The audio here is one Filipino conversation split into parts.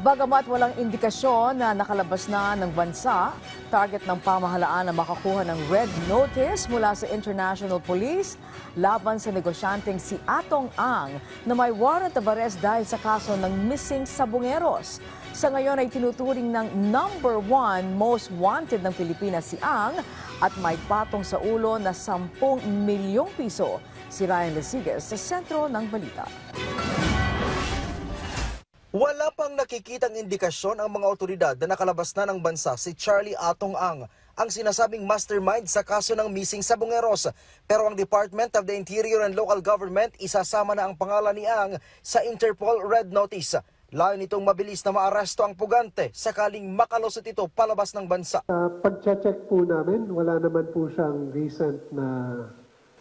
Bagamat walang indikasyon na nakalabas na ng bansa, target ng pamahalaan na makakuha ng red notice mula sa International Police laban sa negosyanteng si Atong Ang na may warrant of arrest dahil sa kaso ng missing sabongeros. Sa ngayon ay tinuturing ng #1 most wanted ng Pilipinas si Ang at may patong sa ulo na 10 milyong piso. Si Ryan Lesigas sa sentro ng balita. Wala pang nakikitang indikasyon ang mga otoridad na nakalabas na ng bansa si Charlie Atong ang sinasabing mastermind sa kaso ng missing sabongeros. Pero ang Department of the Interior and Local Government isasama na ang pangalan ni Ang sa Interpol Red Notice. Layo nitong mabilis na maaresto ang pugante sakaling makalusot ito palabas ng bansa. Pag-check po namin, wala naman po siyang recent na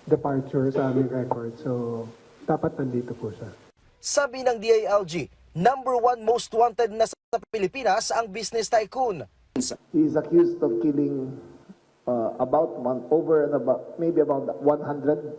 departure sa aming record. So, dapat nandito po siya. Sabi ng DILG, #1 most wanted na sa Pilipinas ang business tycoon. He is accused of killing maybe about 100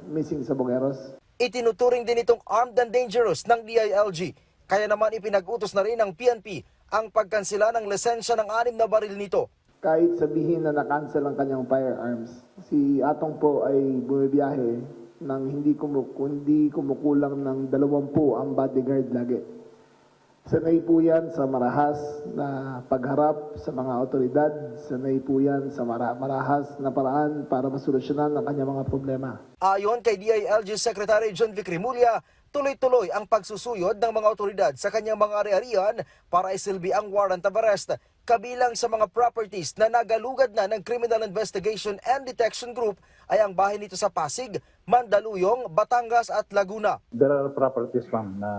missing sabongeros. Itinuturing din itong armed and dangerous ng DILG. Kaya naman ipinag-utos na rin ng PNP ang pagkansela ng lisensya ng 6 na baril nito. Kahit sabihin na na-cancel ang kanyang firearms, si Atong po ay bumibiyahe nang hindi kumukulang ng 20 ang bodyguard lagi. Sanay po yan sa marahas na pagharap sa mga otoridad, sanay po yan sa marahas na paraan para masolusyonan ang kanyang mga problema. Ayon kay DILG Secretary John Vic Rimulya, tuloy-tuloy ang pagsusuyod ng mga otoridad sa kanyang mga ari-arian para isilbi ang warrant of arrest, kabilang sa mga properties na nagalugad na ng Criminal Investigation and Detection Group ay ang bahay nito sa Pasig, Mandaluyong, Batangas at Laguna. There are properties, ma'am, na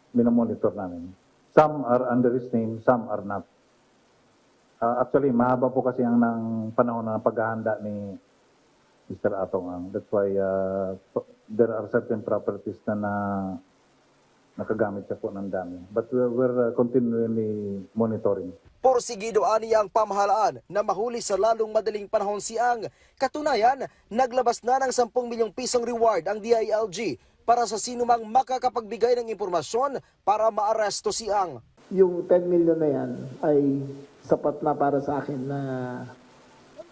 minomonitor namin. Some are under his name, some are not. Actually, mahaba po kasi ang ng panahon ng paghahanda ni Mr. Atong. That's why there are certain properties na nakagamit siya po ng dami. But we're continually monitoring. Porsigido aniya ang pamahalaan na mahuli sa lalong madaling panahon si Ang. Katunayan, naglabas na ng 10 milyong pisong reward ang DILG para sa sinumang makakapagbigay ng impormasyon para maaresto si Ang. Yung 10 million na yan ay sapat na para sa akin na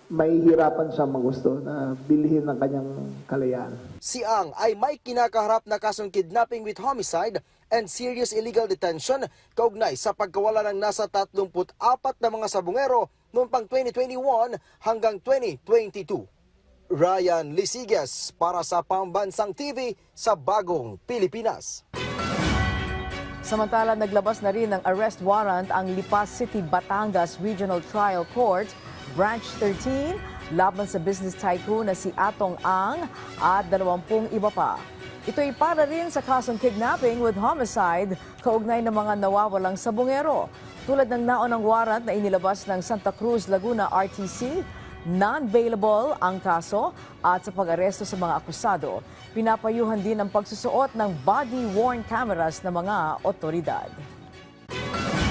may hirapan siya magusto na bilhin ng kanyang kalayaan. Si Ang ay may kinakaharap na kasong kidnapping with homicide and serious illegal detention kaugnay sa pagkawala ng nasa 34 na mga sabongero noong pang 2021 hanggang 2022. Ryan Lesigas para sa Pambansang TV sa Bagong Pilipinas. Samantala, naglabas na rin ng arrest warrant ang Lipa City, Batangas Regional Trial Court, Branch 13, laban sa business tycoon na si Atong Ang at 20 iba pa. Ito ay para rin sa kasong kidnapping with homicide kaugnay ng mga nawawalang sabongero. Tulad ng naunang warrant na inilabas ng Santa Cruz, Laguna RTC, non-bailable ang kaso at sa pag-aresto sa mga akusado, pinapayuhan din ang pagsusuot ng body-worn cameras ng mga otoridad.